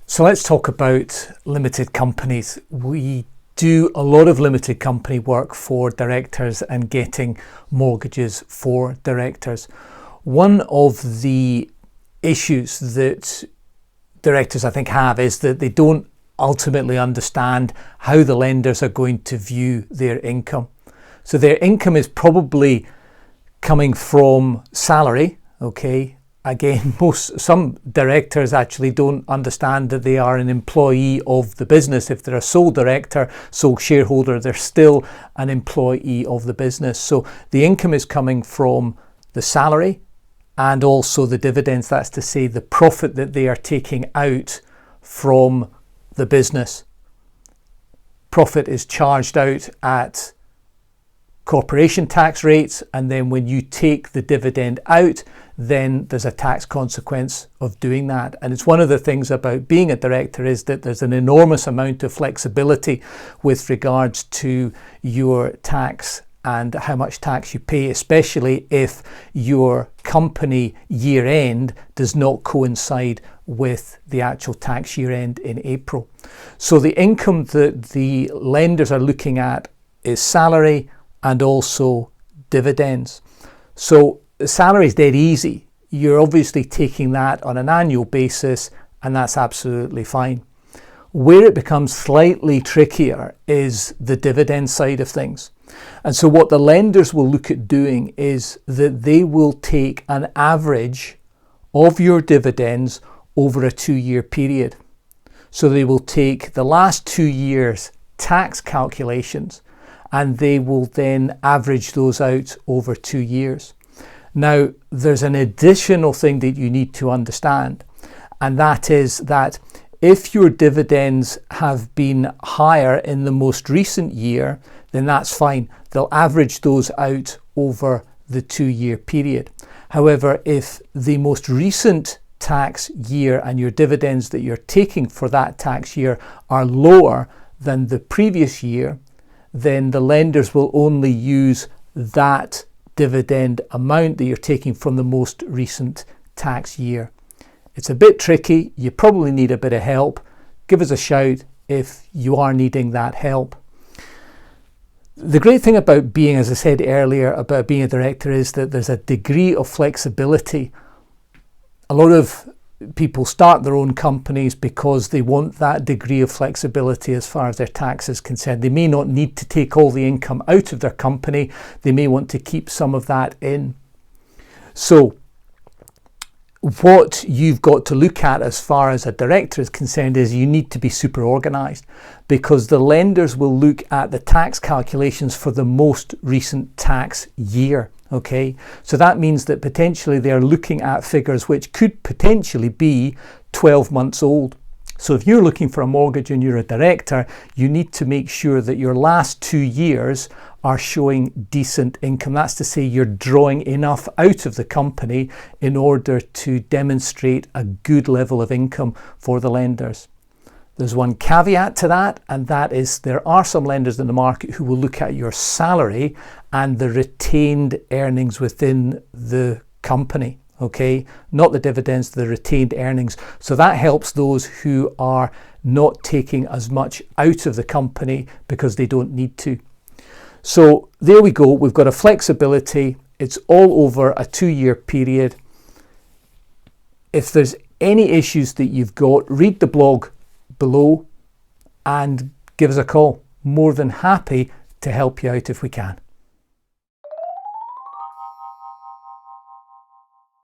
So let's talk about limited companies. We do a lot of limited company work for directors and getting mortgages for directors. One of the issues that directors, I think, have is that they don't ultimately understand how the lenders are going to view their income. So their income is probably coming from salary, okay? Again, some directors actually don't understand that they are an employee of the business. If they're a sole director, sole shareholder, they're still an employee of the business. So the income is coming from the salary and also the dividends. That's to say the profit that they are taking out from the business. Profit is charged out at corporation tax rates, and then when you take the dividend out, then there's a tax consequence of doing that. And it's one of the things about being a director is that there's an enormous amount of flexibility with regards to your tax and how much tax you pay, especially if your company year end does not coincide with the actual tax year end in April. So the income that the lenders are looking at is salary and also dividends. So the salary is dead easy. You're obviously taking that on an annual basis, and that's absolutely fine. Where it becomes slightly trickier is the dividend side of things. And so what the lenders will look at doing is that they will take an average of your dividends over a 2-year period. So they will take the last 2 years' tax calculations and they will then average those out over 2 years. Now, there's an additional thing that you need to understand, and that is that if your dividends have been higher in the most recent year, then that's fine. They'll average those out over the 2-year period. However, if the most recent tax year and your dividends that you're taking for that tax year are lower than the previous year, then the lenders will only use that dividend amount that you're taking from the most recent tax year. It's a bit tricky. You probably need a bit of help. Give us a shout if you are needing that help. The great thing about being, as I said earlier, about being a director is that there's a degree of flexibility. A lot of people start their own companies because they want that degree of flexibility as far as their tax is concerned. They may not need to take all the income out of their company. They may want to keep some of that in. So what you've got to look at as far as a director is concerned is you need to be super organised, because the lenders will look at the tax calculations for the most recent tax year. Okay, so that means that potentially they're looking at figures which could potentially be 12 months old. So if you're looking for a mortgage and you're a director, you need to make sure that your last 2 years are showing decent income. That's to say you're drawing enough out of the company in order to demonstrate a good level of income for the lenders. There's one caveat to that, and that is there are some lenders in the market who will look at your salary and the retained earnings within the company, okay? Not the dividends, the retained earnings. So that helps those who are not taking as much out of the company because they don't need to. So there we go. We've got a flexibility. It's all over a 2-year period. If there's any issues that you've got, read the blog below and give us a call. More than happy to help you out if we can.